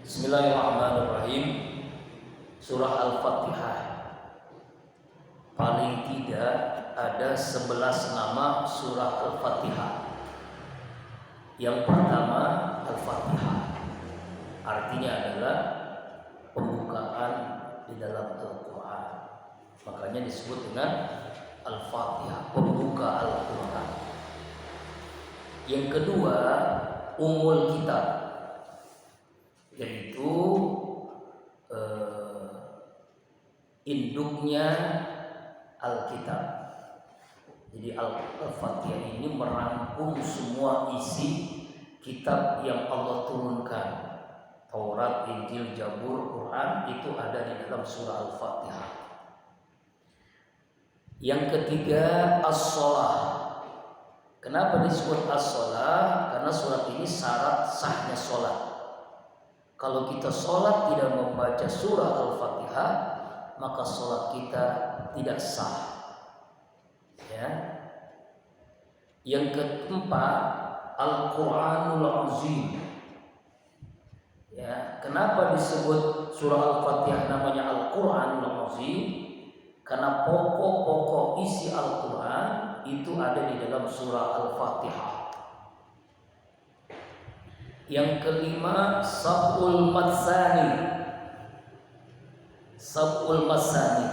Bismillahirrahmanirrahim. Surah Al-Fatihah. Paling tidak ada 11 nama surah Al-Fatihah. Yang pertama Al-Fatihah, artinya adalah pembukaan di dalam Al-Quran. Makanya disebut dengan Al-Fatihah, pembuka Al-Quran. Yang kedua Ummul Kitab, yaitu induknya Alkitab. Jadi Al-Fatihah ini merangkum semua isi kitab yang Allah turunkan. Taurat, Injil, Zabur, Quran itu ada di dalam surah Al-Fatihah. Yang ketiga As-Shalah. Kenapa disebut As-Shalah? Karena surat ini syarat sahnya sholat. Kalau kita sholat tidak membaca surah Al-Fatihah, maka sholat kita tidak sah. Ya. Yang keempat Al-Quranul Azim. Ya. Kenapa disebut surah Al-Fatihah namanya Al-Quranul Azim? Karena pokok-pokok isi Al-Quran itu ada di dalam surah Al-Fatihah. Yang kelima Sab'ul Matsani. Sab'ul Matsani.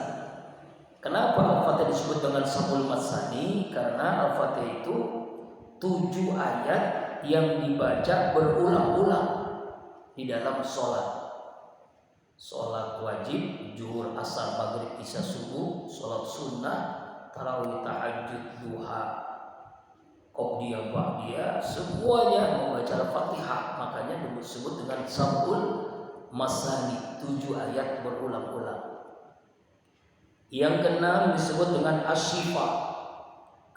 Kenapa Al-Fatihah disebut dengan Sab'ul Matsani? Karena Al-Fatihah itu 7 ayat yang dibaca berulang-ulang di dalam sholat. Sholat wajib, zuhur, asar, maghrib, isya, subuh, sholat sunnah, tarawih, tahajud, duha, Qobliyah, Ba'diyah, semuanya membaca Al-Fatihah. Makanya disebut dengan Sab'ul Matsani, 7 ayat berulang-ulang. Yang keenam disebut dengan Asy-Syifa.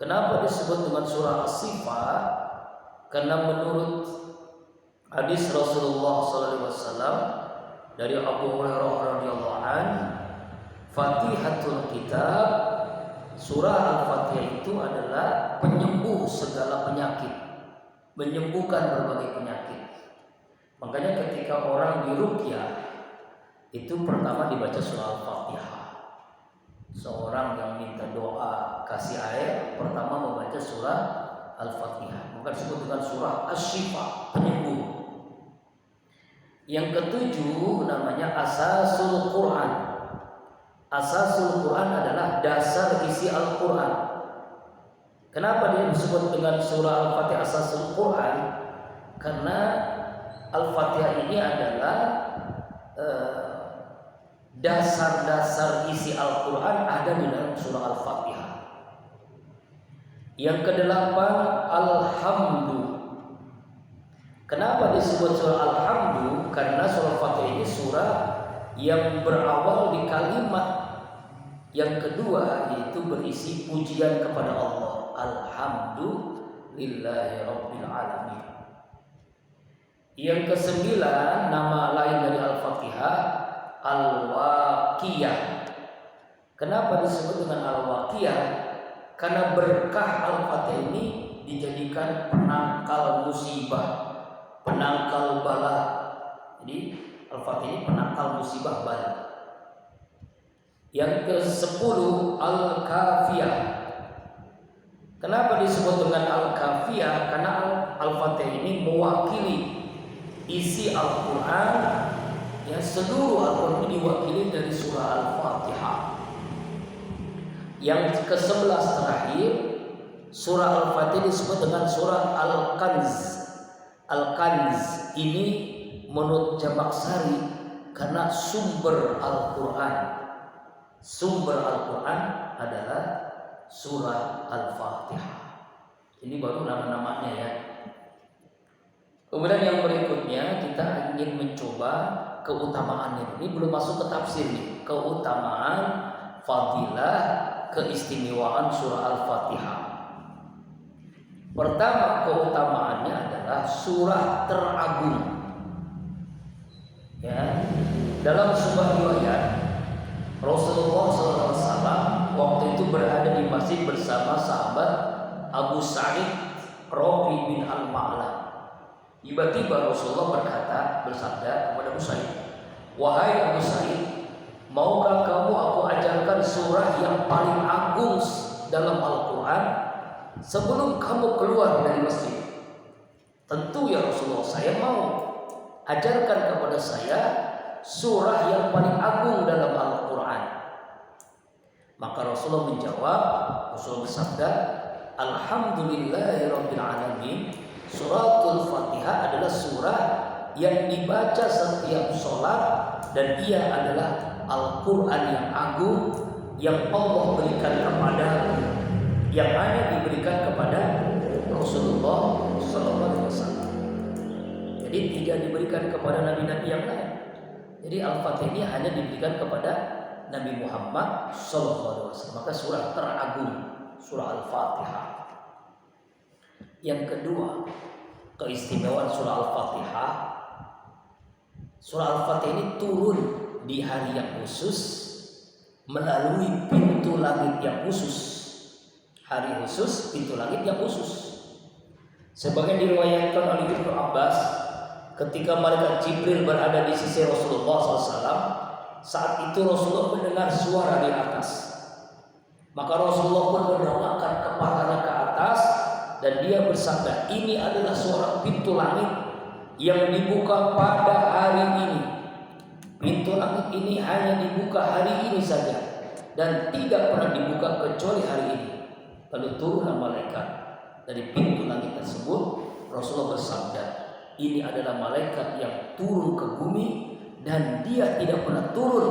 Kenapa disebut dengan surah Asy-Syifa? Karena menurut hadis Rasulullah SAW dari Abu Hurairah radhiyallahu anhu, Fatihatul Kitab, surah Al-Fatihah itu adalah penyembuh segala penyakit, menyembuhkan berbagai penyakit. Makanya ketika orang diruqyah itu pertama dibaca surah Al-Fatihah. Seorang yang minta doa kasih air, pertama membaca surah Al-Fatihah. Maka disebut dengan surah Asy-Syifa, penyembuh. Yang ketujuh namanya Asasul Quran. Asasul Quran adalah dasar isi Al-Quran. Kenapa dia disebut dengan surah Al-Fatihah Asasul Quran? Karena Al-Fatihah ini adalah dasar-dasar isi Al-Quran ada di dalam surah Al-Fatihah. Yang kedelapan Alhamdu. Kenapa disebut surah Alhamdu? Karena surah Al-Fatihah ini surah yang berawal di kalimat yang kedua, yaitu berisi pujian kepada Allah. Alhamdulillahi Rabbil Alamin. Yang kesembilan nama lain dari Al-Fatihah Al-Waqiyah. Kenapa disebut dengan Al-Waqiyah? Karena berkah Al-Fatihah ini dijadikan penangkal musibah, penangkal bala. Jadi Al-Fatihah ini penangkal musibah bala. Yang ke-10 Al-Kafiyah. Kenapa disebut dengan Al-Kafiyah? Karena Al-Fatihah ini mewakili isi Al-Quran. Ya, seluruh Al-Quran ini diwakili dari surah Al-Fatihah. Yang ke-11 terakhir surah Al-Fatihah disebut dengan surah Al-Kanz. Al-Kanz ini menurut Jamaksari karena sumber Al-Quran. Sumber Al-Quran adalah surah Al-Fatihah. Ini baru nama-namanya ya. Kemudian yang berikutnya kita ingin mencoba keutamaannya. Ini belum masuk ke tafsir nih. Keutamaan, fadilah, keistimewaan surah Al-Fatihah. Pertama keutamaannya adalah surah teragung. Ya, dalam sebuah riwayat Rasulullah SAW waktu itu berada di masjid bersama sahabat Abu Sa'id Rabi bin Al-Ma'la. Tiba-tiba Rasulullah bersabda kepada Abu Sa'id, "Wahai Abu Sa'id, maukah kamu aku ajarkan surah yang paling agung dalam Al-Quran sebelum kamu keluar dari masjid?" "Tentu ya Rasulullah, saya mau. Ajarkan kepada saya surah yang paling agung dalam Al-Quran." Maka Rasulullah menjawab, Rasulullah bersabda, "Alhamdulillahirabbil alamin." Suratul Fatihah adalah surah yang dibaca setiap sholat, dan ia adalah Al-Quran yang agung yang Allah berikan yang hanya diberikan kepada Rasulullah SAW. Jadi tidak diberikan kepada nabi-nabi yang lain. Jadi Al-Fatihah ini hanya diberikan kepada Nabi Muhammad SAW. Maka surah teragung, surah Al-Fatihah. Yang kedua, keistimewaan surah Al-Fatihah. Surah Al-Fatihah ini turun di hari yang khusus melalui pintu langit yang khusus. Hari khusus, pintu langit yang khusus. Sebagian diriwayatkan oleh Ibnu Abbas, ketika malaikat Jibril berada di sisi Rasulullah SAW, saat itu Rasulullah mendengar suara di atas. Maka Rasulullah pun mendongakkan kepalanya ke atas dan dia bersabda, "Ini adalah suara pintu langit yang dibuka pada hari ini. Pintu langit ini hanya dibuka hari ini saja dan tidak pernah dibuka kecuali hari ini." Lalu turunlah malaikat dari pintu langit tersebut. Rasulullah bersabda, "Ini adalah malaikat yang turun ke bumi dan dia tidak pernah turun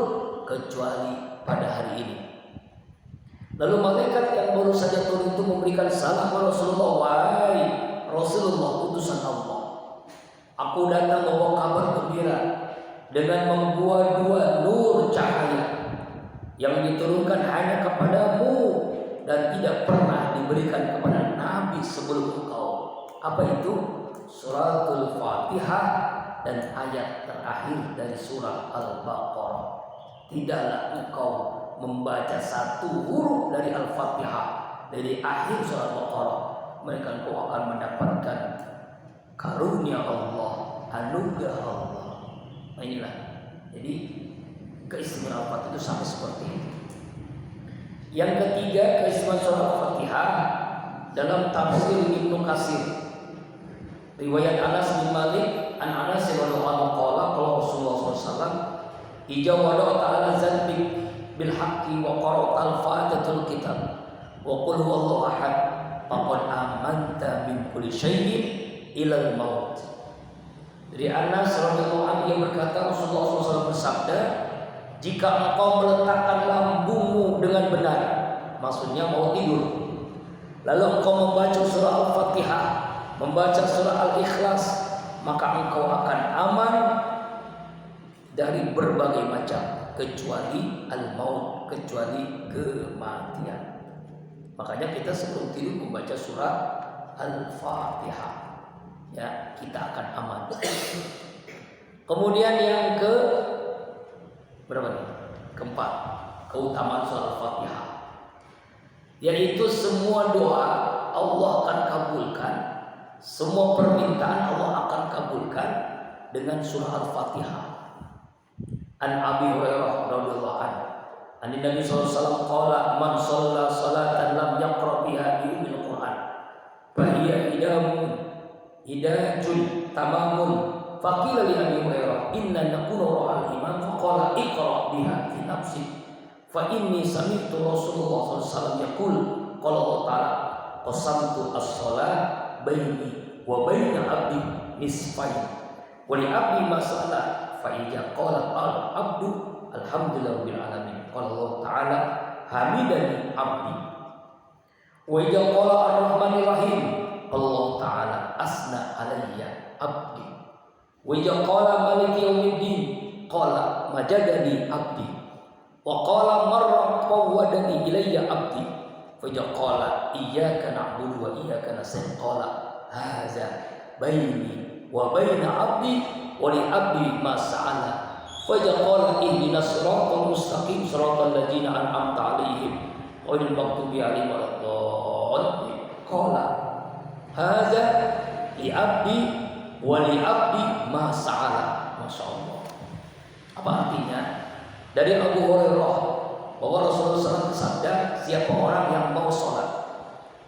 kecuali pada hari ini." Lalu malaikat yang baru saja turun itu memberikan salam kepada Rasulullah, "Wahai Rasulullah, utusan Allah, aku datang membawa kabar gembira dengan membawa dua nur cahaya yang diturunkan hanya kepadamu dan tidak pernah diberikan kepada Nabi sebelum engkau." Apa itu? Suratul Fatihah dan ayat terakhir dari surah Al-Baqarah. "Tidaklah engkau membaca satu huruf dari Al-Fatihah dari akhir surah Al-Baqarah, maka engkau akan mendapatkan karunia Allah, anugerah Allah." Nah, inilah. Jadi keistimewaan Al-Fatihah itu sampai seperti itu. Yang ketiga, keistimewaan surah Al-Fatihah dalam tafsir Ibnu Katsir. Riwayat Anas bin Malik an Anas radhiyallahu anhu qala qala Rasulullah SAW, "Ija wada ta'ala zanbik bil haqqi wa qara'ta al-fatihatul kitab wa qul huwallahu ahad faqad amanta min kulli syai'in ilal maut." Dari Anas radhiyallahu anhu yang berkata, Rasulullah SAW bersabda, "Jika engkau meletakkan lambungmu dengan benar," maksudnya mau tidur, "lalu engkau membaca surah Al-Fatihah, membaca surah Al-Ikhlas, maka engkau akan aman dari berbagai macam kecuali al-maut, kecuali kematian." Makanya kita sebelum tidur membaca surah Al-Fatihah, ya, kita akan aman. Kemudian yang ke berapa nih? Keempat, keutamaan surah Al-Fatihah, yaitu semua doa Allah akan kabulkan, semua permintaan Allah akan kabulkan dengan surah Al-Fatihah. An Abi Hurairah radhiyallahu anhu, Nabi sallallahu alaihi wasallam qala, "Man shalla salatan lam yaqra biha bi ummil Qur'an, fa hiya hidajun tamamun." Faqila li Abi Hurairah, "Inna nakunu ra'al imam faqala iqra biha fi nafsi, fa inni sami'tu Rasulullah sallallahu alaihi wasallam yaqul, qala Allah ta'ala, qasamtu as-shalah baini wa baina 'abdi nisfain wa li 'abdi ma sa'ala fa idza qala al-'abdu alhamdulillahil alamin qala Allah ta'ala hamidani 'abdi wa idza qala ar-rahmanir rahim Allah ta'ala asna alayya 'abdi wa idza qala maliki yaumiddin qala majadani 'abdi wa qala marra qawwadani ilayya 'abdi fa idza qala iyyaka na'budu wa iyyaka nasta'in qala hadza baini wa baina 'abdi wa li 'abdi ma sa'ala fa idza qala ihdinas siratal mustaqim siratal ladzina an'amta 'alaihim ghairil maghdubi 'alaihim waladdallin qala hadza li 'abdi wa li 'abdi ma sa'ala. Masya Allah. Apa artinya? Dari Abu Hurairah bahwa Rasulullah SAW bersabda, siapa orang yang mau sholat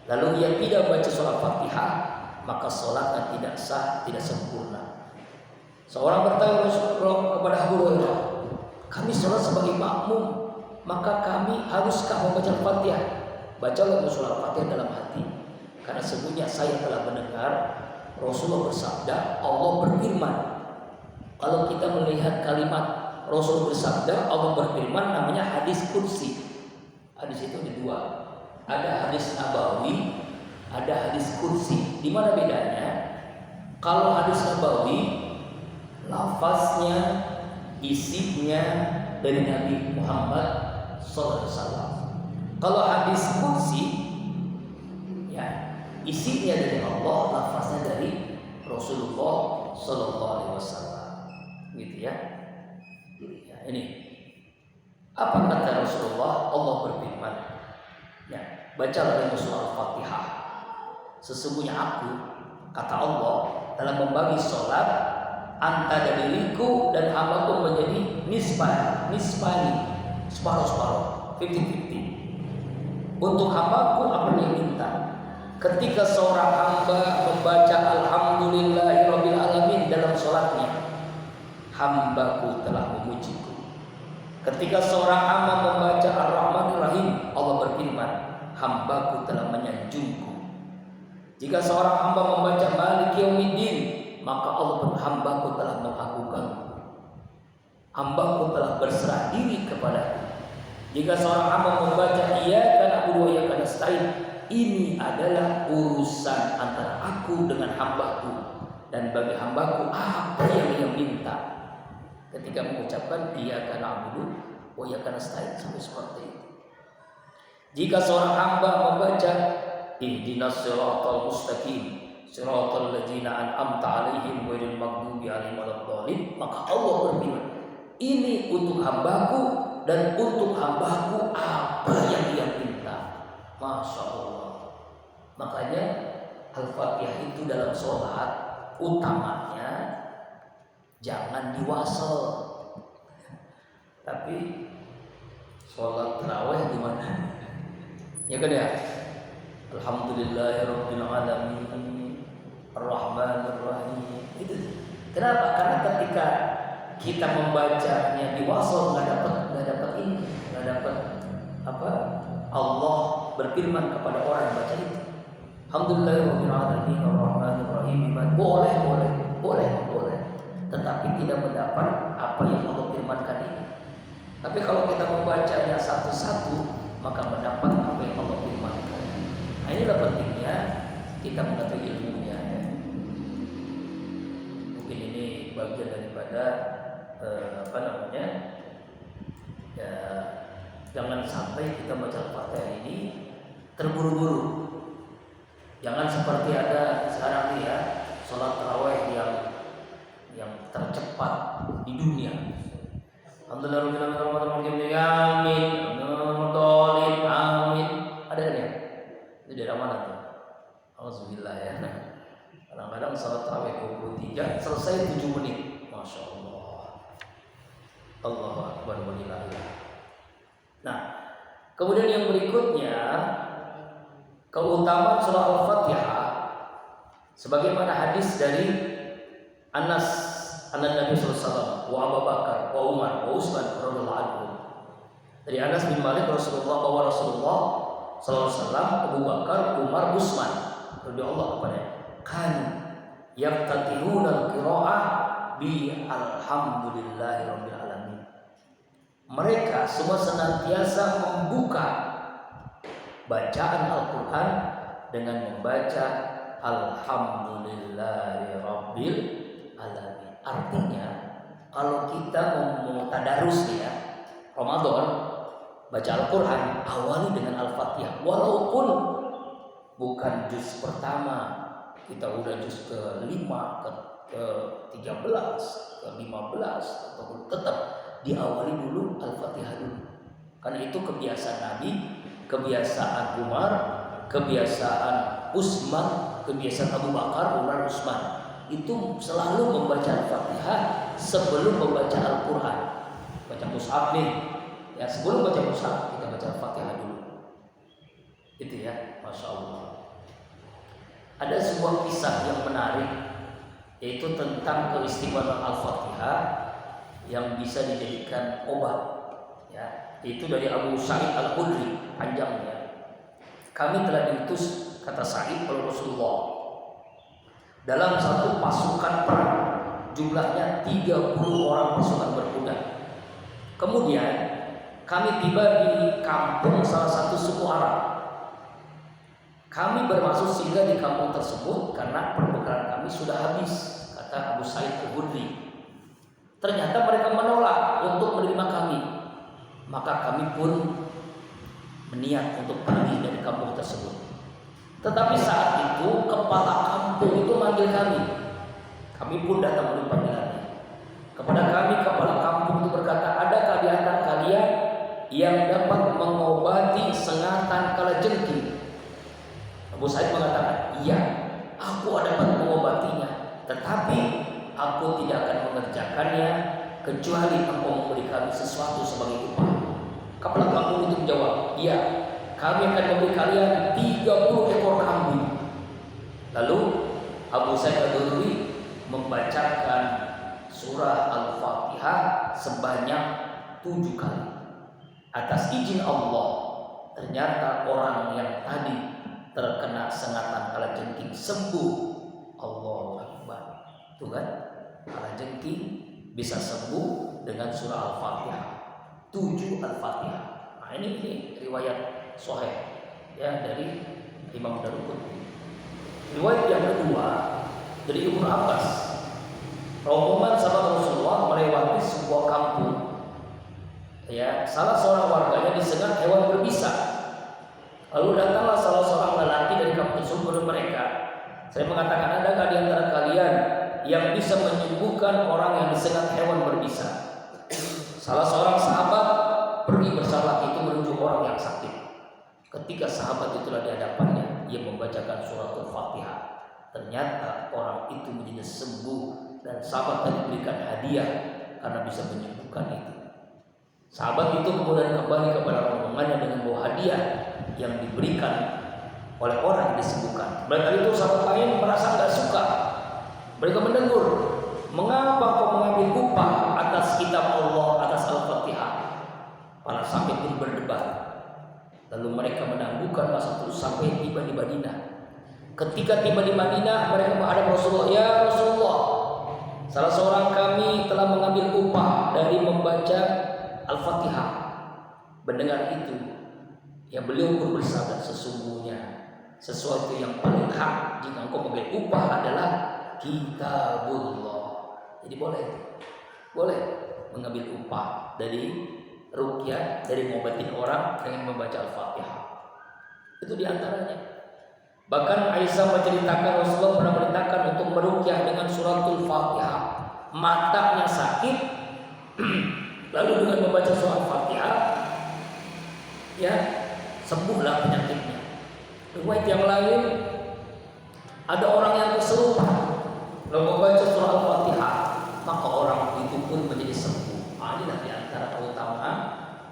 lalu ia tidak baca surat Fatihah, maka sholatnya tidak sah, tidak sempurna. Seorang bertanya Rasulullah kepada Abu Hurairah, kami sholat sebagai makmum, maka kami haruskah membaca Fatihah? Bacalah surat Fatihah dalam hati, karena sesungguhnya saya telah mendengar Rasulullah bersabda, Allah berfirman. Kalau kita melihat kalimat Rasul bersabda, Allah berfirman, namanya hadis kursi. Hadis itu ada dua. Ada hadis nabawi, ada hadis kursi. Di mana bedanya? Kalau hadis nabawi, lafaznya, isinya dari Nabi Muhammad SAW. Kalau hadis kursi, ya isinya dari Allah, lafaznya dari Rasulullah SAW. Gitu ya. Ini apa kata Rasulullah? Allah berfirman, ya, bacalah surah Al-Fatihah. Sesungguhnya aku, kata Allah, dalam membagi sholat antara diriku dan hambaku menjadi nisbani, separuh-separuh, 50-50. Untuk hambaku apa yang minta? Ketika seorang hamba membaca Alhamdulillahirabbil alamin dalam sholatnya, hambaku telah memujiku. Ketika seorang hamba membaca Ar-Rahmanir Rahim, Allah berfirman, hambaku telah menyanjungku. Jika seorang hamba membaca Maliki Yaumiddin, maka Allah hambaku telah mengagungkanku. Hambaku telah berserah diri kepadaku. Jika seorang hamba membaca Iyyaka na'budu wa iyyaka nasta'in, ini adalah urusan antara aku dengan hambaku, dan bagi hambaku apa yang dia minta. Ketika mengucapkan Iyyaka na'budu wa iyyaka nasta'in sampai seperti itu. Jika seorang hamba membaca Ihdinas siratal mustaqim siratal ladzina an'amta 'alaihim ghairil maghdubi 'alaihim waladdallin, maka Allah berfirman, ini untuk hambaku dan untuk hambaku apa yang dia minta. Masya Allah. Makanya Al-Fatihah itu dalam sholat utamanya jangan diwasal. Tapi sholat tarawih gimana? Ya kan ya? Alhamdulillahirabbil alamin Ar-Rahmanir Rahim. Itu. Kenapa? Karena ketika kita membacanya diwasal nggak dapat ini, nggak dapat apa? Allah berfirman kepada orang yang baca itu. Alhamdulillahirabbil alamin Ar-Rahmanir Rahim. Boleh. Tetapi tidak mendapat apa yang Allah firmankan ini. Tapi kalau kita membacanya satu-satu, maka mendapat apa yang Allah firmankan. Nah, inilah pentingnya kita mengetahui ilmunya. Mungkin ini bagian daripada ya, jangan sampai kita baca Al-Fatihah ini terburu-buru. Jangan seperti ada sekarang nih ya, sholat tarawih yang tercepat di dunia. Alhamdulillah, amin. Ada kan ya? Itu daerah mana tuh? Alhamdulillah ya. Kadang-kadang sholat tarawih 23 selesai 7 menit. Masya Allah. Allahu Akbar walillahillah. Nah, kemudian yang berikutnya, keutamaan surah Al-Fatihah sebagaimana hadis dari Anas Nabi sallallahu alaihi wasallam, wa Abu Bakar, wa Umar, wa Utsman radhiyallahu anhu. Dari Anas bin Malik Rasulullah sallallahu alaihi wasallam, Abu Bakar, Umar, Utsman radhiyallahu kepada kan yaftatihuna al-qiraah bi alhamdulillahirabbil alamin. Mereka semua senantiasa membuka bacaan Al-Quran dengan membaca Alhamdulillahirabbil alamin. Artinya kalau kita mau tadarus ya Ramadan, baca Al-Quran awali dengan Al-Fatihah. Walaupun bukan juz pertama, kita udah juz ke-5, ke-13, ke-15, ataupun tetap diawali dulu Al-Fatihah dulu. Karena itu kebiasaan Nabi, kebiasaan Umar, kebiasaan Utsman, kebiasaan Abu Bakar, Umar, Utsman. itu selalu membaca Al-Fatihah sebelum membaca Al-Quran. Baca mushaf nih, ya sebelum baca mushaf kita baca Al-Fatihah dulu. Itu ya, Masya Allah. Ada sebuah kisah yang menarik, yaitu tentang keistimewaan Al-Fatihah yang bisa dijadikan obat. Ya, itu dari Abu Sa'id Al-Khudri, panjangnya. Kami telah diutus, kata Sa'id, oleh Rasulullah dalam satu pasukan perang, jumlahnya 30 orang pasukan berkuda. Kemudian kami tiba di kampung salah satu suku Arab. Kami bermaksud singgah di kampung tersebut karena perbekalan kami sudah habis, kata Abu Sa'id Al-Khudri. Ternyata mereka menolak untuk menerima kami. Maka kami pun berniat untuk pergi dari kampung tersebut. Tetapi saat itu kepala kampung itu manggil kami. Kami pun datang memenuhi panggilannya. Kepada kami kepala kampung itu berkata, adakah di antara kalian yang dapat mengobati sengatan kalajengking? Abu Sa'id mengatakan, iya, aku dapat mengobatinya, tetapi aku tidak akan mengerjakannya kecuali engkau memberi kami sesuatu sebagai upah. Kepala kampung itu menjawab, iya, kami akan memberi kalian 30 ekor kambing. Lalu Abu Sa'id Al-Khudri membacakan surah Al-Fatihah sebanyak 7 kali. Atas izin Allah, ternyata orang yang tadi terkena sengatan kalajengking sembuh. Allahu Akbar. Tuh kan, kalajengking bisa sembuh dengan surah Al-Fatihah. 7 Al-Fatihah. Nah ini riwayat Sahih ya dari Imam Daruqutni. Riwayat yang kedua dari Ibnu Abbas. Rombongan sahabat Rasulullah melewati sebuah kampung. Ya, salah seorang warganya disengat hewan berbisa. Lalu datanglah salah seorang lelaki dari kampung tersebut mereka. Saya mengatakan, adakah di antara kalian yang bisa menyembuhkan orang yang disengat hewan berbisa? Salah seorang sahabat pergi bersama itu menuju orang yang sakit. Ketika sahabat itulah di hadapannya, ia membacakan surat Al-Fatihah. Ternyata orang itu menjadi sembuh dan sahabat tadi diberikan hadiah karena bisa menyembuhkan itu. Sahabat itu kemudian kembali kepada rombongannya dengan bawa hadiah yang diberikan oleh orang yang disembuhkan. Mereka itu sahabat lain merasa tidak suka. Mereka menegur, mengapa kau mengambil upah atas kitab Allah, atas Al-Fatihah? Para sahabat pun berdebat. Lalu mereka menangguhkan masa terus sampai tiba di Madinah. Ketika tiba di Madinah, mereka menghadap Rasulullah. Ya Rasulullah, salah seorang kami telah mengambil upah dari membaca Al-Fatihah. Mendengar itu, ya beliau pun bersabda, sesungguhnya sesuatu yang paling hak jika engkau mengambil upah adalah kitabullah. Jadi boleh mengambil upah dari ruqyah, dari ngobatin orang dengan membaca Al-Fatihah. Itu diantaranya. Bahkan Aisyah menceritakan Rasulullah pernah memerintahkan untuk meruqyah dengan suratul Fatihah. Matanya sakit, lalu dengan membaca surat Al-Fatihah, ya sembuhlah penyakitnya. Riwayat yang lain, ada orang yang kesurupan, lalu membaca surah Al-Fatihah, maka orang itu pun menjadi sembuh. Inilah di antara keutamaan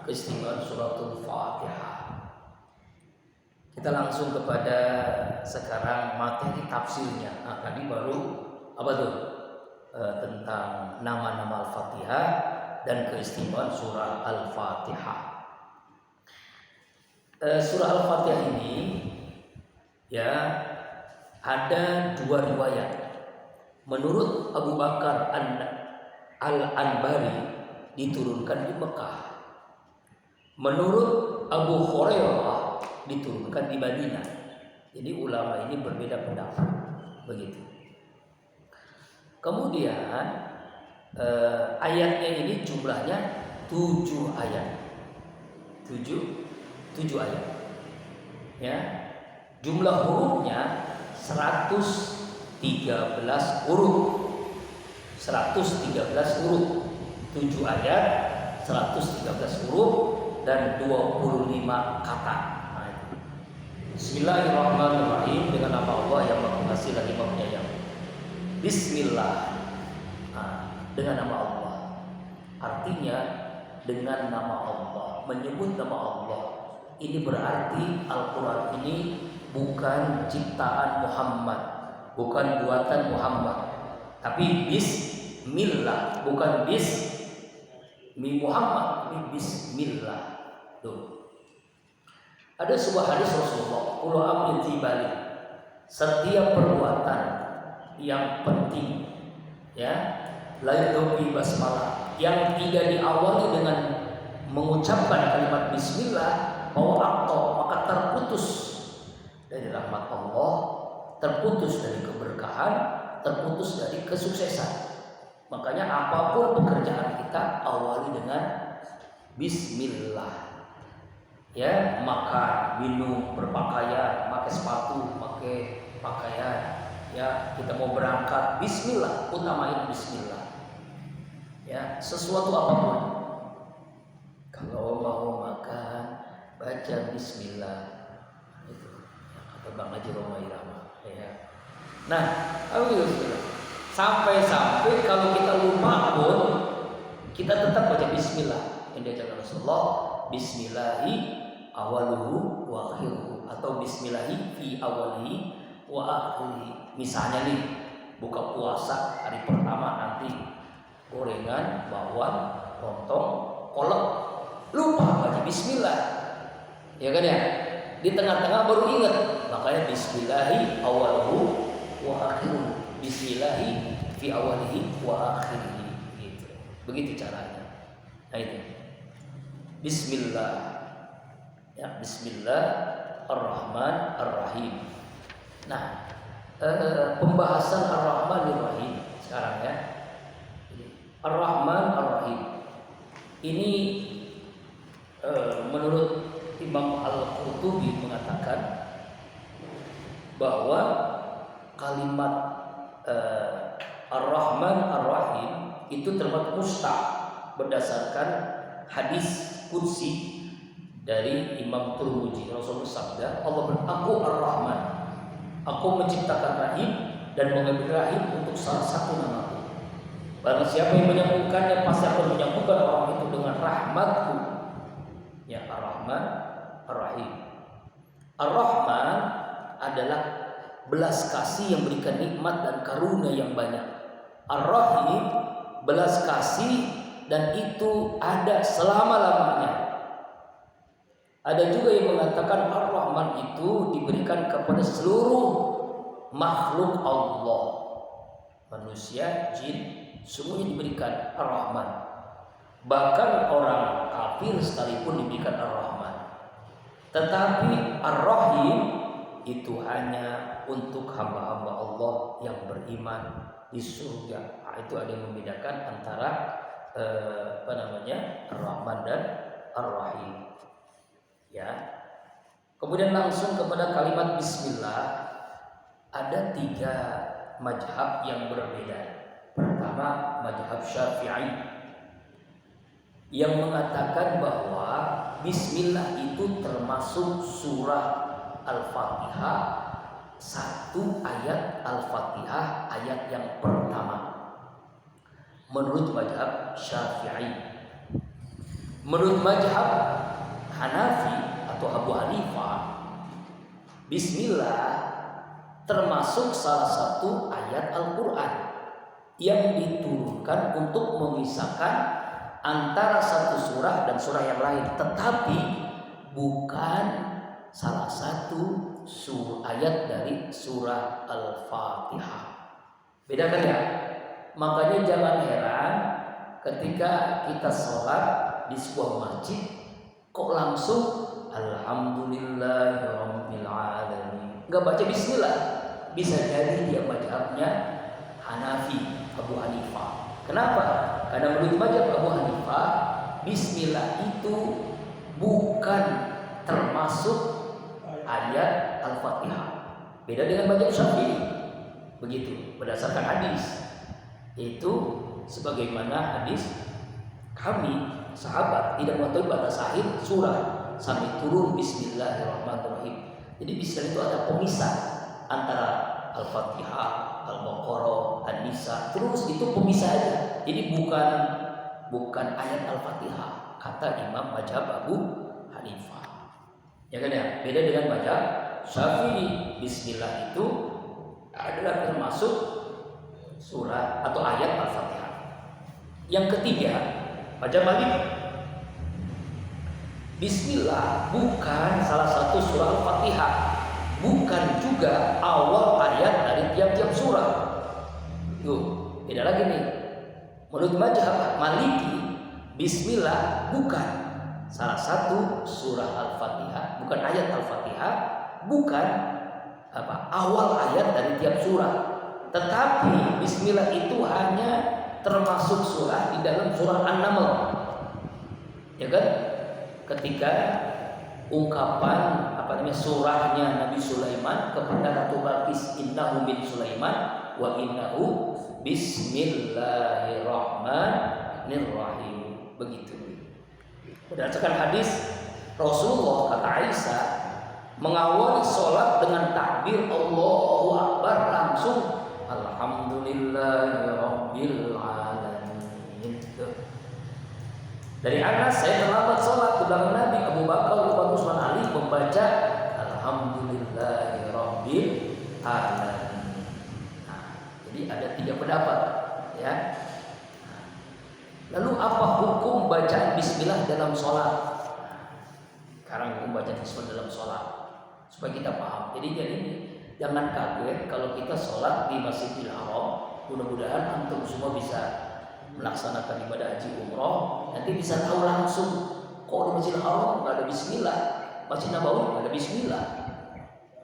keistimewaan suratul Fatihah. Kita langsung kepada sekarang materi tafsirnya. Nah, tadi baru apa tuh? Tentang nama-nama Al-Fatihah dan keistimewaan surah Al-Fatihah. Surah Al-Fatihah ini ya ada 2 riwayat. Menurut Abu Bakar Al-Anbari diturunkan di Mekah. Menurut Abu Hurairah diturunkan di Madinah. Jadi ulama ini berbeda pendapat. Begitu. Kemudian ayatnya ini jumlahnya 7 ayat. 7 ayat. Ya. Jumlah hurufnya 113 huruf. 113 huruf. 7 ayat, 113 huruf dan 25 kata. Bismillahirrahmanirrahim, dengan nama Allah yang Maha Pengasih lagi Maha Penyayang. Bismillah. Dengan nama Allah. Artinya dengan nama Allah, menyebut nama Allah. Ini berarti Al-Quran ini bukan ciptaan Muhammad, bukan buatan Muhammad, tapi Bismillah, bukan Bismi Muhammad, ini Bismillah. Tuh. Ada sebuah hadis Rasulullah, kullu amrin tibali, setiap perbuatan yang penting, ya, la yudhi basmalah, yang tidak diawali dengan mengucapkan kalimat Bismillah, maka terputus dari rahmat Allah, terputus dari keberkahan, terputus dari kesuksesan. Makanya apapun pekerjaan kita awali dengan Bismillah. Ya, makan, minum, berpakaian, pakai sepatu, pakai pakaian. Ya, kita mau berangkat, Bismillah, utamain Bismillah. Ya, sesuatu apapun. Kalau mau makan, baca Bismillah. Itu kata Bang Haji Roma Irama. Ya. Nah, alhamdulillah. Sampai-sampai kalau kita lupa pun, kita tetap baca Bismillah. Yang diajarkan Rasulullah, Bismillahi awaluhu wa akhiruhu, atau Bismillahi fi awalihi wa akhirihi. Misalnya nih, buka puasa hari pertama nanti gorengan, bawang, lontong, kolak, lupa baca Bismillah, ya kan ya? Di tengah-tengah baru ingat, makanya Bismillahi awaluhu wa akhiruhu, Bismillahi fi awalihi wa akhirihi, gitu. Begitu caranya. Nah itu Bismillah. Ya, Bismillahirrahmanirrahim. Nah, pembahasan Ar-Rahmanir-Rahim sekarang ya. Ar-Rahman-Ar-Rahim. Ini menurut Imam Al-Qurtubi mengatakan bahwa kalimat Ar-Rahman Ar-Rahim itu termasuk mustaq berdasarkan hadis qudsi dari Imam Turmuji. Rasulullah sabda, Allah aku Ar-Rahman, aku menciptakan rahim dan mengambil rahim untuk salah satu namaku. Barang siapa yang menyambungkannya, pasti akan menyambungkan orang itu dengan rahmatku. Ya, Ar-Rahman Ar-Rahim. Ar-Rahman adalah belas kasih yang berikan nikmat dan karunia yang banyak. Ar-Rahim, belas kasih dan itu ada selama-lamanya. Ada juga yang mengatakan Ar-Rahman itu diberikan kepada seluruh makhluk Allah, manusia, jin, semuanya diberikan Ar-Rahman. Bahkan orang kafir sekalipun diberikan Ar-Rahman. Tetapi Ar-Rahim itu hanya untuk hamba-hamba Allah yang beriman di surga. Itu ada yang membedakan antara Ar-Rahman dan Ar-Rahim. Ya. Kemudian langsung kepada kalimat Bismillah, ada 3 mazhab yang berbeda. Pertama, mazhab Syafi'i yang mengatakan bahwa Bismillah itu termasuk surah Al-Fatihah, 1 ayat Al-Fatihah, ayat yang pertama. Menurut mazhab Syafi'i. Menurut mazhab Hanafi atau Abu Hanifah, Bismillah termasuk salah satu ayat Al-Quran yang diturunkan untuk memisahkan antara satu surah dan surah yang lain, tetapi bukan salah satu ayat dari surah Al-Fatihah. Beda kan ya? Makanya jangan heran ketika kita sholat di sebuah masjid, kok langsung Alhamdulillahirabbil alamin, nggak baca Bismillah. Bisa jadi dia mazhabnya Hanafi, Abu Hanifah. Kenapa? Karena menurut mazhab Abu Hanifah, Bismillah itu bukan termasuk ayat Al-Fatihah. Beda dengan mazhab Syafi'i. Begitu berdasarkan hadis. Itu sebagaimana hadis kami sahabat tidak mengetahui batas akhir surah sampai turun Bismillahirrahmanirrahim. Jadi Bismillah itu ada pemisah antara Al-Fatihah Al-Baqarah, An-Nisa, terus itu pemisah aja. Jadi bukan ayat Al-Fatihah kata Imam mazhab Abu Hanifah. Ya kan ya? Beda dengan mazhab Syafi'i. Bismillah itu adalah termasuk surah atau ayat Al-Fatihah. Yang ketiga, mazhab Maliki. Bismillah bukan salah satu surah Al-Fatihah, bukan juga awal ayat dari tiap-tiap surah. Tuh, beda lagi nih. Menurut mazhab Maliki, Bismillah bukan salah satu surah Al-Fatihah, bukan ayat Al-Fatihah, bukan awal ayat dari tiap surah. Tetapi Bismillah itu hanya termasuk surah di dalam surah An-Naml. Ya kan? Ketika ungkapan surahnya Nabi Sulaiman kepada Ratu Balqis, innahu min Sulaiman wa innahu bismillahirrahmanirrahim. Begitu. Berdasarkan hadis Rasulullah, kata Aisyah, mengawali sholat dengan takbir Allahu Akbar langsung alhamdulillahirabbil alamin. Dari Anas, saya terlambat sholat di belakang Nabi. Abu Bakar, Umar, Utsman, Ali membaca alhamdulillahirabbil alamin. Nah, jadi ada 3 pendapat, ya. Lalu apa hukum bacaan bismillah dalam sholat? Sekarang hukum bacaan bismillah dalam sholat supaya kita paham. Jadi jangan kaget kalau kita sholat di Masjidil Haram. Mudah-mudahan antum semua bisa melaksanakan ibadah haji umroh, nanti bisa tahu langsung kok di Masjidil Haram nggak ada bismillah, Masjid Nabawi nggak ada bismillah,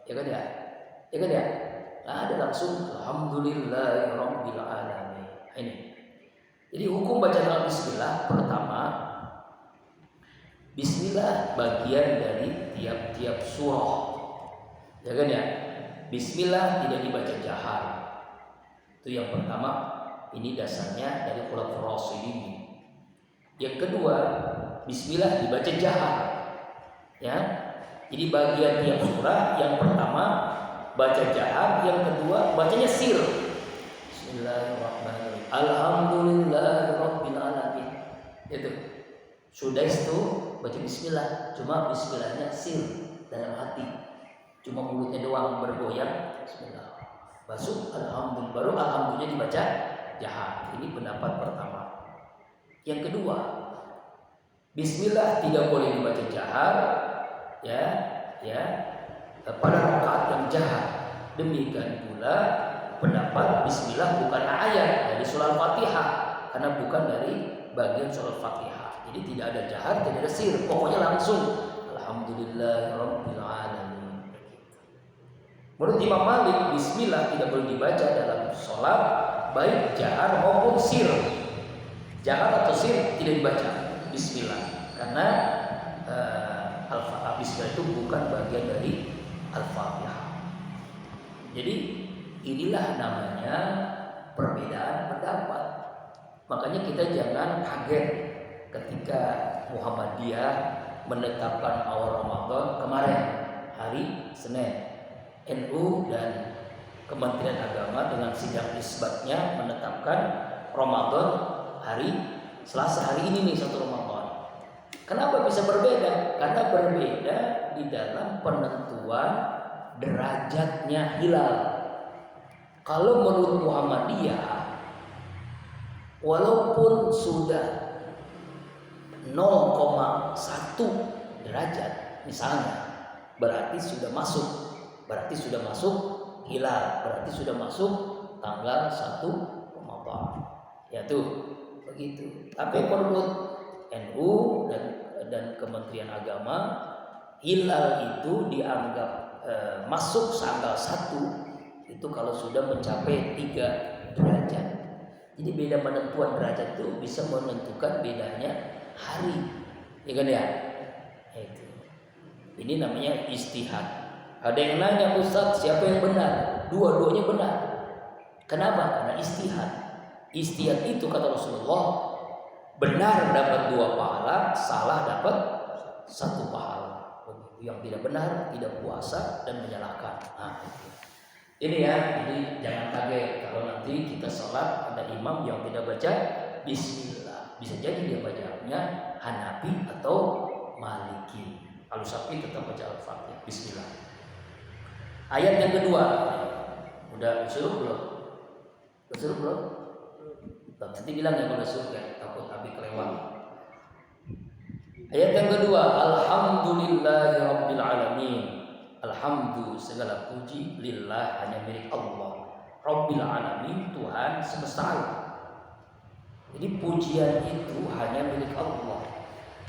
ya kan ya? Ya kan ya? Nah, ada langsung alhamdulillahirabbil alamin. Ini. Jadi hukum bacaan bismillah, pertama, bismillah bagian dari tiap-tiap surah. Ya kan ya? Bismillah tidak dibaca jahar. Itu yang pertama. Ini dasarnya dari Khulafaur Rasyidin. Yang kedua, bismillah dibaca jahar. Ya. Jadi bagian tiap surah, yang pertama baca jahar, yang kedua bacanya sir. Bismillahirrahmanirrahim. Alhamdulillahirabbil alamin. Itu. Sudah itu baca bismillah, cuma bismillahnya sir dalam hati. Cuma mulutnya doang bergoyang. Bismillah. Masuk alhamdulillah, baru alhamdulillah dibaca jahar. Ini pendapat pertama. Yang kedua, bismillah tidak boleh dibaca jahar, pada rakaat yang jahar. Demikian pula pendapat bismillah bukan ayat dari surah Al-Fatihah, karena bukan dari bagian surah Al-Fatihah. Jadi tidak ada jahar, tidak ada sir, pokoknya langsung alhamdulillahirabbil alamin. Menurut Imam Malik, bismillah tidak boleh dibaca dalam sholat, baik jahar maupun sir. Jahar atau sir tidak dibaca bismillah, karena bismillah itu bukan bagian dari Al-Fatihah. Jadi inilah namanya perbedaan pendapat. Makanya kita jangan kaget ketika Muhammadiyah menetapkan awal Ramadan kemarin hari Senin. NU dan Kementerian Agama dengan sidang isbatnya menetapkan Ramadan hari Selasa, hari ini nih 1 Ramadan. Kenapa bisa berbeda? Karena berbeda di dalam penentuan derajatnya hilal. Kalau menurut Muhammadiyah, walaupun sudah 0,1 derajat misalnya, berarti sudah masuk hilal, berarti sudah masuk tanggal 1 Ramadan. Ya tuh, begitu. Tapi menurut NU dan Kementerian Agama, hilal itu dianggap masuk tanggal 1 itu kalau sudah mencapai 3 derajat. Jadi beda penentuan derajat itu bisa menentukan bedanya hari. Ya kan ya? Itu. Ini namanya ijtihad. Ada yang nanya, Ustaz, siapa yang benar? Dua-duanya benar. Kenapa? Karena ijtihad. Ijtihad itu kata Rasulullah, benar dapat 2 pahala, salah dapat 1 pahala. Yang tidak benar tidak puasa dan menyalahkan. Nah, Ini ya, jadi jangan kaget kalau nanti kita sholat ada imam yang tidak baca Bismillah. Bisa jadi dia bacanya Hanafi atau Maliki. Kalau Syafi'i tetap baca Al-Fatihah. Bismillah. Ayat yang kedua, udah suruh belum? Udah suruh belum? Nanti bilang ya kalau suruh ya, takut Abi kelewat. Ayat yang kedua, Alhamdulillahirabbil alamin. Alhamdulillah, segala puji lillah, hanya milik Allah. Rabbil alamin, Tuhan semesta alam. Jadi pujian itu hanya milik Allah.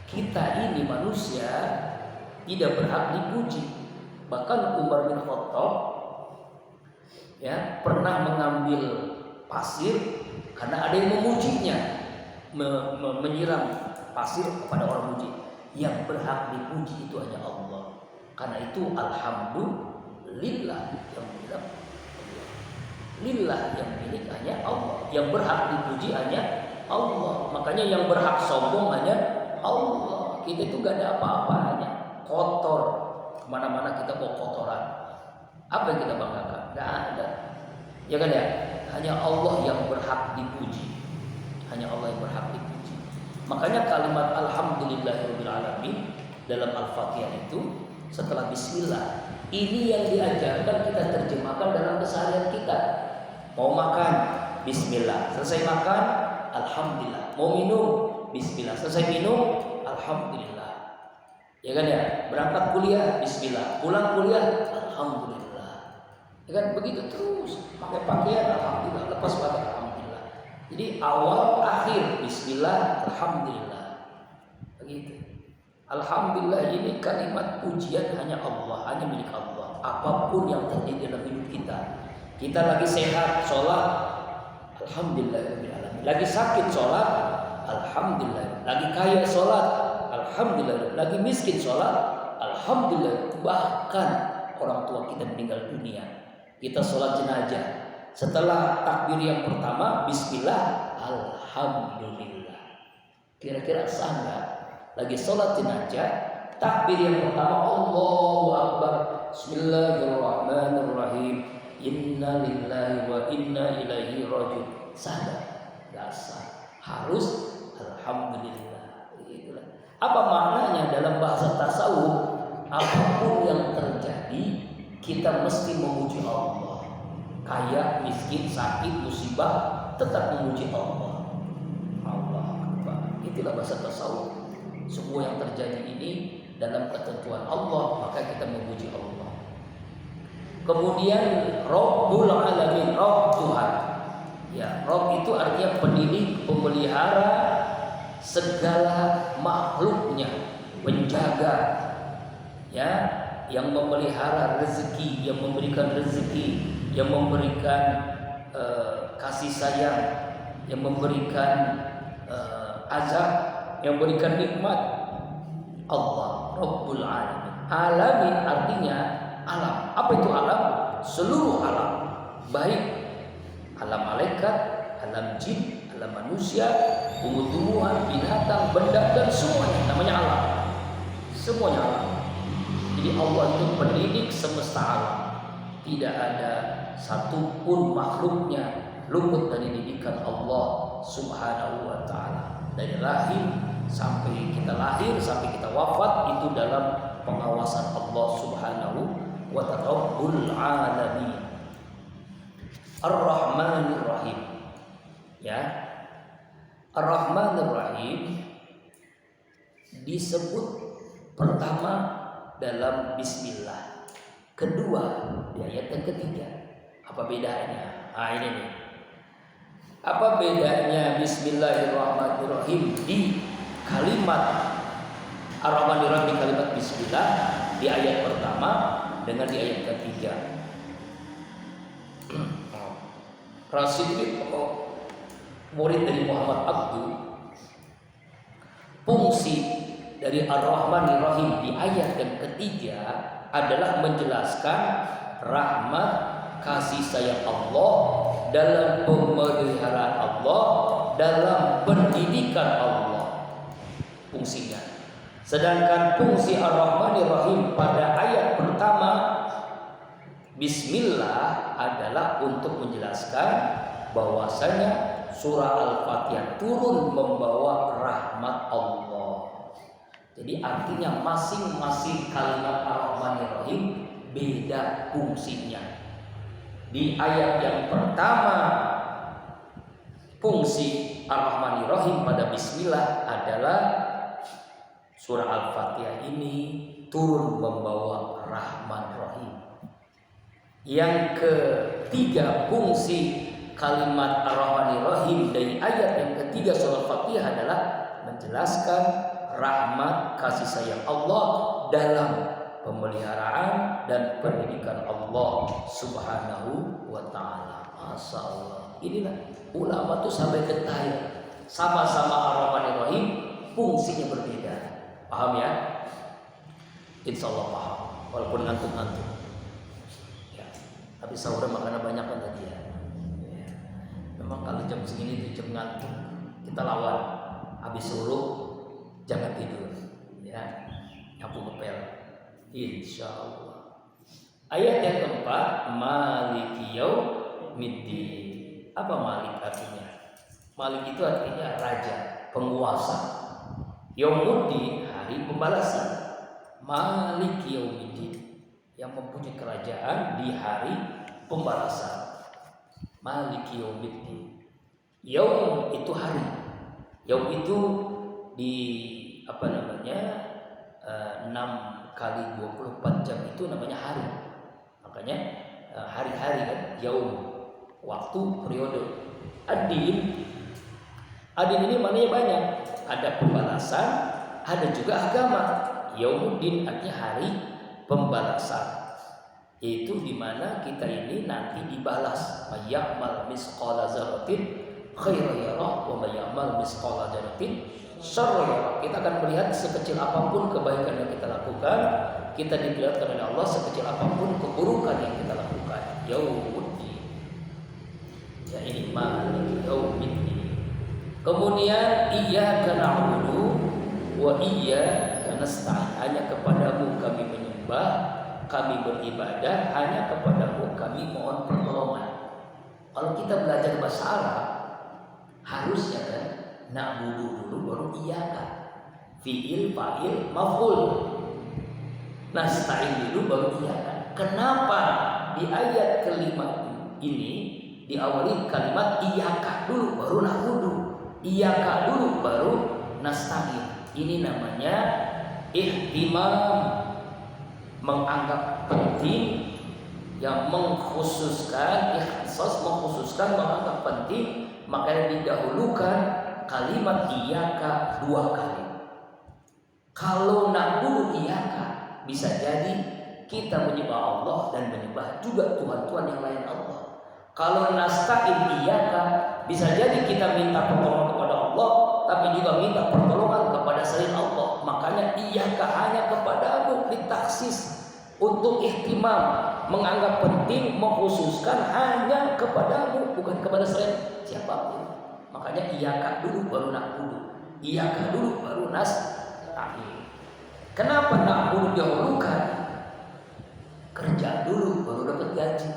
Kita ini manusia tidak berhak dipuji. Bahkan Umar bin Khattab ya pernah mengambil pasir karena ada yang memujinya, menyiram pasir kepada orang muji. Yang berhak dipuji itu hanya Allah. Karena itu alhamdulillah yang bilang lillah, yang milik hanya Allah. Yang berhak dipuji hanya Allah. Makanya yang berhak sombong hanya Allah. Kita itu gak ada apa-apanya, kotor. Kemana-mana kita bawa kotoran. Apa yang kita banggakan? Gak ada. Ya kan ya? Hanya Allah yang berhak dipuji. Hanya Allah yang berhak dipuji. Makanya kalimat alhamdulillahirabbil alamin dalam Al-Fatihah itu setelah bismillah, ini yang diajarkan kita terjemahkan dalam keseharian kita. Mau makan, bismillah. Selesai makan, alhamdulillah. Mau minum, bismillah. Selesai minum, alhamdulillah. Ya kan ya? Berangkat kuliah, bismillah. Pulang kuliah, alhamdulillah. Ya kan begitu terus. Pakai pakaian, alhamdulillah. Lepas pakaian, alhamdulillah. Jadi awal akhir, bismillah, alhamdulillah. Begitu. Alhamdulillah, ini kalimat pujian hanya Allah, hanya milik Allah. Apapun yang terjadi dalam hidup kita, kita lagi sehat, sholat, alhamdulillah. Lagi sakit, sholat, alhamdulillah. Lagi kaya, sholat, alhamdulillah. Lagi miskin, sholat, alhamdulillah. Bahkan orang tua kita meninggal dunia, kita sholat jenazah. Setelah takbir yang pertama, bismillah, alhamdulillah. Kira-kira sah nggak? Lagi sholat jenazah, takbir yang pertama Allahu Akbar, Bismillahirrahmanirrahim, Inna lillahi wa inna ilaihi raji'un. Sah nggak sah? Harus alhamdulillah. Itulah. Apa maknanya dalam bahasa tasawuf? Apapun yang terjadi, kita mesti memuji Allah. Kaya, miskin, sakit, musibah, tetap memuji Allah. Allah Akbar. Itulah bahasa tasawuf. Semua yang terjadi ini dalam ketentuan Allah, maka kita memuji Allah. Kemudian Rabbul Alamin, Rabb Tuhan. Ya, Rabb itu artinya pendidik, pemelihara segala makhluknya, penjaga, ya, yang memelihara rezeki, yang memberikan rezeki, yang memberikan kasih sayang, yang memberikan azab, yang berikan nikmat. Allah Rabbul Alamin. Alamin artinya alam. Apa itu alam? Seluruh alam, baik alam malaikat, alam jin, alam manusia, tumbuh-tumbuhan, binatang, benda, dan semuanya namanya alam. Semuanya alam. Jadi Allah itu pendidik semesta alam. Tidak ada satupun makhluknya luput dari didikan Allah Subhanahu wa ta'ala. Dari lahir sampai kita lahir, sampai kita wafat, itu dalam pengawasan Allah Subhanahu wa ta'ala. Rabbul Alamin, Ar-Rahmanir Rahim. Ya, Ar-Rahmanir Rahim disebut pertama dalam Bismillah, kedua di ayat yang ketiga. Apa bedanya? Ini nih. Apa bedanya Bismillahirrahmanirrahim di kalimat Ar-Rahmanir-Rahim, di kalimat Bismillah di ayat pertama dengan di ayat ketiga? Rasidri, murid dari Muhammad Abdul, fungsi dari Ar-Rahmanir-Rahim di ayat yang ketiga adalah menjelaskan rahmat, kasih sayang Allah dalam pemeliharaan Allah, dalam pendidikan Allah, fungsinya. Sedangkan fungsi Ar-Rahmanir Rahim pada ayat pertama Bismillah adalah untuk menjelaskan bahwasanya surah Al-Fatihah turun membawa rahmat Allah. Jadi artinya masing-masing kalimat Ar-Rahmanir-Rahim beda fungsinya. Di ayat yang pertama, fungsi Ar-Rahmanir-Rahim pada Bismillah adalah surah Al-Fatihah ini turun membawa rahman rahim. Yang ketiga, fungsi kalimat Ar-Rahmanir-Rahim dari ayat yang ketiga surah Al-Fatihah adalah menjelaskan rahmat kasih sayang Allah dalam pemeliharaan dan pendidikan Allah Subhanahu wa ta'ala. Masya Allah. Inilah ulama tuh sampai detail. Sama-sama Ar-Rahmanir-Rahim, fungsinya berbeda. Paham ya? Insya Allah paham. Walaupun ngantuk-ngantuk. Ya. Tapi sahur makanan banyak kan tadi ya. Memang kalau jam segini itu jam ngantuk, kita lawan. Habis suruh jangan tidur. Ya. Nyapu ngepel. Insya Allah. Ayat yang keempat, Maliki Yaumiddin. Apa Malik artinya? Malik itu artinya raja, penguasa. Yaumuddin, hari pembalasan. Maliki Yaumiddin, yang mempunyai kerajaan di hari pembalasan. Maliki Yaumiddin. Yaum itu hari. Yaum itu di 6 kali 24 jam itu namanya hari. Makanya hari-hari kan yaum, waktu, periode. Adin ini maknanya banyak. Ada pembalasan, ada juga agama. Yaumuddin artinya hari pembalasan. Yaitu di mana kita ini nanti dibalas. Mayyamal misqala dzarratin khairan yarah wa mayyamal misqala dzarratin syarran yarah. Kita akan melihat sekecil apapun kebaikan yang kita lakukan, kita diperlihatkan oleh Allah sekecil apapun keburukan yang kita lakukan. Yaumuddin. Ya ini Maliki Yaumiddin. Kemudian iyyaka na'budu wa iyyaka nasta'in. Hanya kepadamu kami menyembah, kami beribadah, hanya kepadamu kami mohon pertolongan. Kalau kita belajar bahasa Arab, harusnya kan na'budu dulu baru iyyaka. Fi'il, fa'il, maf'ul. Nasta'in dulu baru iyyaka. Kenapa di ayat kelima ini diawali kalimat iyyaka dulu baru na'budu, iyyaka dulu baru nasta'in? Ini namanya ihtimam, menganggap penting, yang mengkhususkan, ikhtisas mengkhususkan, menganggap penting, makanya didahulukan kalimat iyyaka 2 kali. Kalau na'budu iyyaka, bisa jadi kita menyembah Allah dan menyembah juga Tuhan-Tuhan yang lain Allah. Kalau nasta'in iyyaka, bisa jadi kita minta pertolongan kepada Allah, tapi juga minta pertolongan kepada selain Allah. Makanya iyyaka hanya kepadamu ditaksis untuk ihtimam, menganggap penting, mengkhususkan hanya kepadamu, bukan kepada selain siapapun. Makanya iyyaka dulu baru na'budu, iyyaka dulu baru nasta'in. Kenapa na'budu dihulukan? Kerja dulu baru dapat gaji.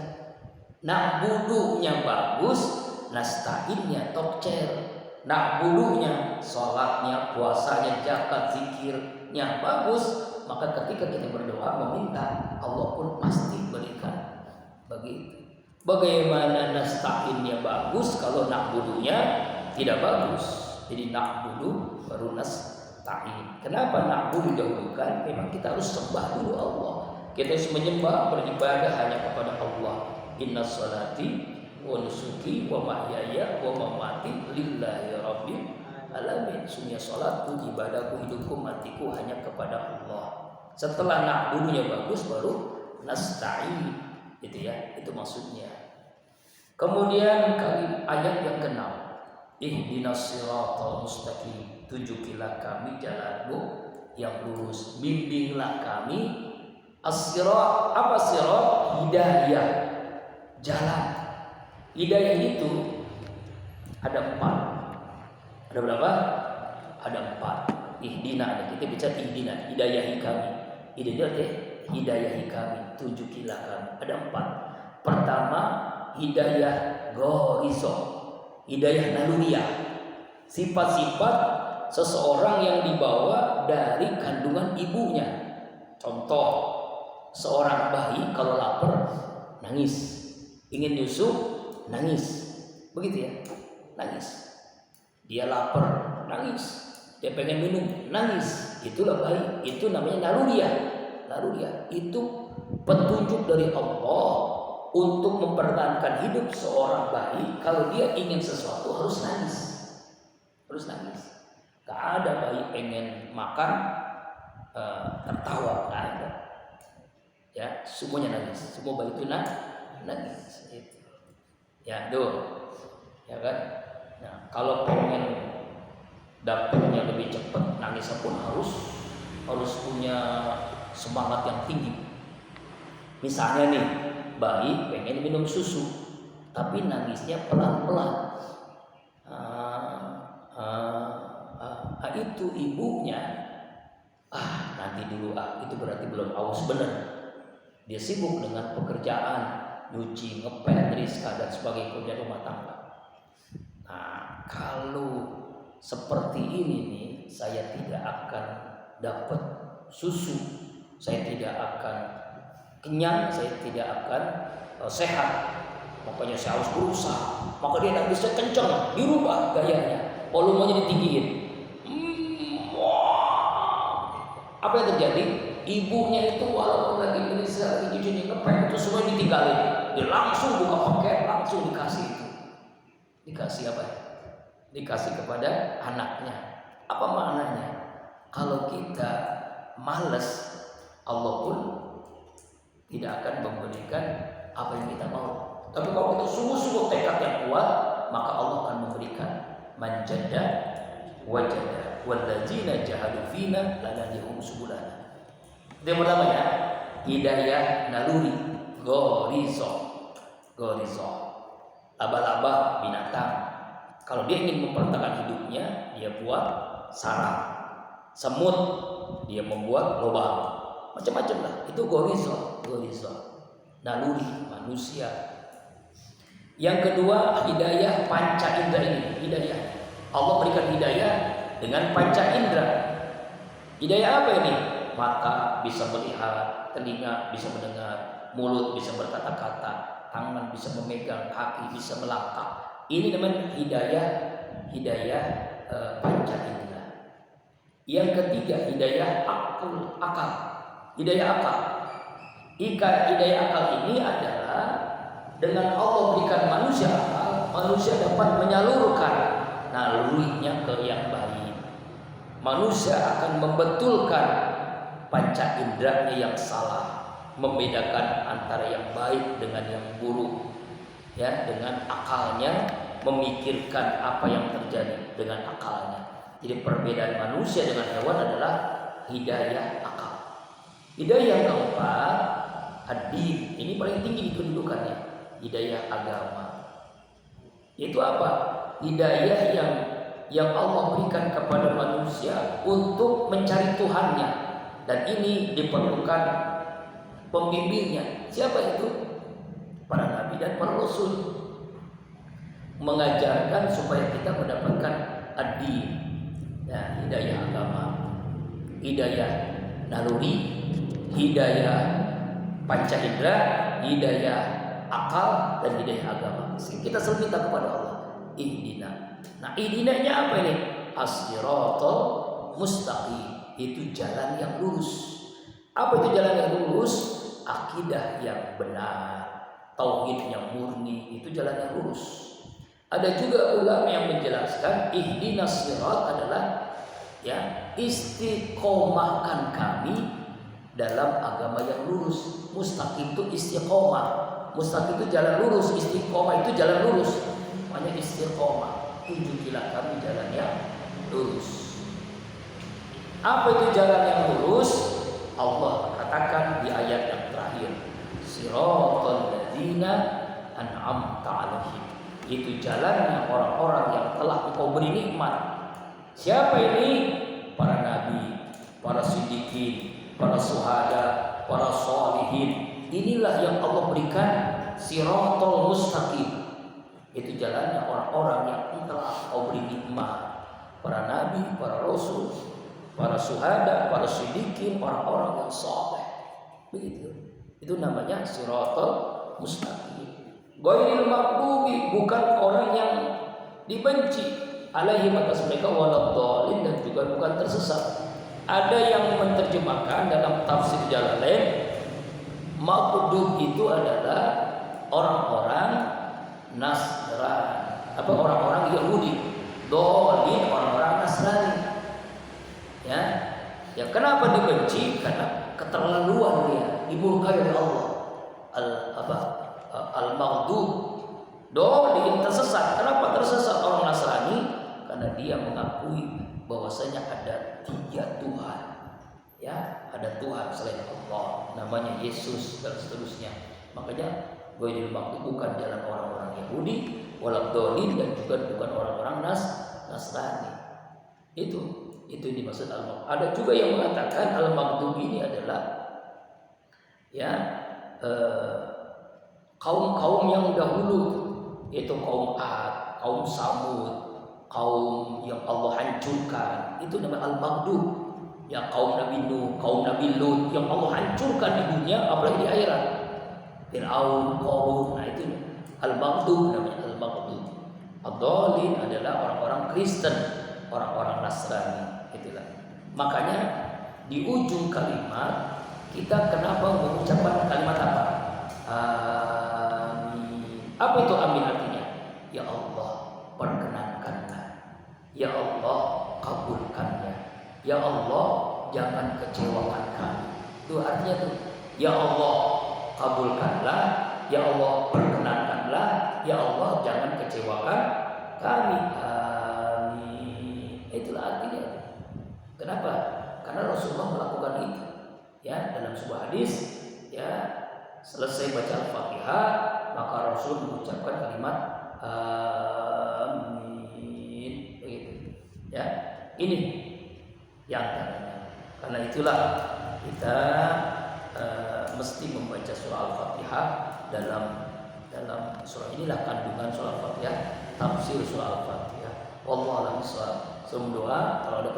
Na'budunya bagus, nasta'innya tokcer. Na'budunya, sholatnya, puasanya, zakat, zikirnya bagus, maka ketika kita berdoa meminta, Allah pun pasti berikan. Begitu. Bagaimana nasta'innya bagus kalau na'budunya tidak bagus? Jadi na'budu baru nasta'in. Kenapa na'budu dahulukan? Memang kita harus sembah dulu Allah. Kita harus menyembah, beribadah hanya kepada Allah. Inna sholati wa nusuki wa mahyaya wa mamati lillahi rabbil alamin. Sungguh salatku, ibadahku, hidupku, matiku hanya kepada Allah. Setelah na'budunya bagus baru nasta'in. Itu ya, itu maksudnya. Kemudian ayat yang ke-6, ihdinas siratal mustaqim, tunjukilah kami jalanmu yang lurus, bimbinglah kami. As-sirat, apa sirat? Hidayah, jalan. Hidayah itu ada 4. Ada berapa? Ada 4. Ihdina, kita bicara ihdina, hidayahi kami. Hidayah hidayahi kami, tunjukilah kami. Ada 4. Pertama, hidayah ghorizo, hidayah naluriah, sifat-sifat seseorang yang dibawa dari kandungan ibunya. Contoh, seorang bayi kalau lapar nangis, ingin nyusu nangis, begitu ya, nangis. Dia lapar nangis, dia pengen minum nangis. Itulah bayi, itu namanya naluriah. Naluriah itu petunjuk dari Allah untuk mempertahankan hidup seorang bayi. Kalau dia ingin sesuatu harus nangis, harus nangis. Gak ada bayi pengen makan tertawa, gak ada. Ya, semuanya nangis. Semua bayi itu nangis. Itu. Ya, tuh, ya kan. Nah, kalau pengen dapatnya lebih cepat, nangisnya pun harus punya semangat yang tinggi. Misalnya nih, bayi pengen minum susu, tapi nangisnya pelan-pelan. Itu ibunya, nanti dulu, itu berarti belum awas benar. Dia sibuk dengan pekerjaan, nyuci, ngepel, rizka dan sebagainya, kerja rumah tangga. Nah, kalau seperti ini nih, saya tidak akan dapat susu, saya tidak akan kenyang, saya tidak akan sehat. Makanya saya harus berusaha. Maka dia tidak bisa kencang, dirubah gayanya, volumenya ditinggiin. Apa yang terjadi? Ibunya itu walaupun lagi berusaha, lagi cucunya ngepel, itu semua ditinggalin. Dia langsung buka paket, langsung dikasih itu. Dikasih apa? Dikasih kepada anaknya. Apa maknanya? Kalau kita malas, Allah pun tidak akan memberikan apa yang kita mau. Tapi kalau kita sungguh-sungguh tekad yang kuat, maka Allah akan memberikan manjada wajada walladzina jahadu fina lanahdihum subulana. Yang pertama ya, hidayah naluri, ghorizo. Laba-laba binatang, kalau dia ingin mempertahankan hidupnya, dia buat sarang. Semut, dia membuat lubang. Macam-macam lah. Itu ghorizo. Naluri manusia. Yang kedua, hidayah panca indera ini. Hidayah Allah berikan hidayah dengan panca indera. Hidayah apa ini? Mata bisa melihat, telinga bisa mendengar, mulut bisa berkata-kata, tangan bisa memegang, kaki bisa melangkah. Ini namanya hidayah panca indera. Yang ketiga, hidayah akal. Hidayah akal. Hidayah akal ini adalah dengan Allah berikan manusia akal, manusia dapat menyalurkan nalurinya ke yang baik. Manusia akan membetulkan panca inderanya yang salah, membedakan antara yang baik dengan yang buruk. Ya, dengan akalnya memikirkan apa yang terjadi dengan akalnya. Jadi perbedaan manusia dengan hewan adalah hidayah akal. Hidayah yang keempat, ad-din. Ini paling tinggi kedudukannya. Hidayah agama. Itu apa? Hidayah yang Allah berikan kepada manusia untuk mencari Tuhannya, dan ini diperlukan pembimbingnya. Siapa itu? Para nabi dan para rasul, mengajarkan supaya kita mendapatkan ad-din. Ya, hidayah agama, hidayah naluri, hidayah panca indera, hidayah akal, dan hidayah agama. Kita selalu minta kepada Allah, ihdina. Nah, ihdinanya apa ini? As-siratal mustaqim. Itu jalan yang lurus. Apa itu jalan yang lurus? Akidah yang benar, tauhid yang murni, itu jalan yang lurus. Ada juga ulama yang menjelaskan ihdinas sirat adalah ya, istiqomahkan kami dalam agama yang lurus. Mustaqim itu istiqomah. Mustaqim itu jalan lurus, istiqomah itu jalan lurus. Makanya istiqomah, tunjukilah kami jalan yang lurus. Apa itu jalan yang lurus? Allah katakan di ayat yang terakhir, siratal ladzina an'amta 'alaihim. Itu jalannya orang-orang yang telah Engkau beri nikmat. Siapa ini? Para nabi, para siddiqin, para syuhada, para sholihin. Inilah yang Allah berikan siratal mustaqim. Itu jalannya orang-orang yang telah kau beri nikmat, para nabi, para rasul, para syuhada, para siddiqin, orang-orang yang saleh. Begitu. Itu namanya siratal mustaqim. Ghairil maghdubi, bukan orang yang dibenci, alaihim atas mereka waladhdallin, dan juga bukan tersesat. Ada yang menerjemahkan dalam tafsir Jalalain, maghdub itu adalah orang-orang Nasrani, orang-orang Yahudi, dhalin orang-orang Nasrani. Ya, kenapa dibenci? Karena keterlaluan dia, dimurkai oleh Allah. Al-maghdub, dhalin tersesat. Kenapa tersesat orang Nasrani? Karena dia mengakui bahwasanya ada 3 Tuhan. Ya, ada Tuhan selain Allah, namanya Yesus dan seterusnya. Makanya ghairil maghdub bukan jalan orang-orang Yahudi, waladhdallin, dan juga bukan orang-orang Nasrani. Itu dimaksud al-maghdub. Ada juga yang mengatakan al-maghdub ini adalah kaum-kaum yang dahulu, yaitu kaum Ad, kaum Samud, kaum yang Allah hancurkan. Itu namanya al-maghdub. Ya, kaum Nabi Nuh, kaum Nabi Lut yang Allah hancurkan di dunia, apalagi di akhirat. Fir'aun, Qarun, nah itu al-maghdub namanya, al-maghdub. Ad-dhalin adalah orang-orang Kristen, orang-orang Nasrani, itulah. Makanya di ujung kalimat kita kenapa mengucapkan kalimat apa? Amin. Apa itu amin artinya? Ya Allah, perkenankanlah. Ya Allah, kabulkannya. Ya Allah, jangan kecewakan kami. Itu artinya tuh. Ya Allah, kabulkanlah. Ya Allah, perkenankanlah. Ya Allah, jangan kecewakan kami. Amin. Itulah artinya. Kenapa? Karena Rasulullah melakukan itu. Ya, dalam sebuah hadis, ya, selesai baca Al-Fatihah, maka Rasul mengucapkan kalimat amin. Begitu. Ya, ini yang antaranya. Karena itulah kita mesti membaca surah Al-Fatihah. Dalam surah inilah kandungan surah Al-Fatihah, tafsir surah Al-Fatihah. Wallahu a'lam bishawab. Semua doa kalau ada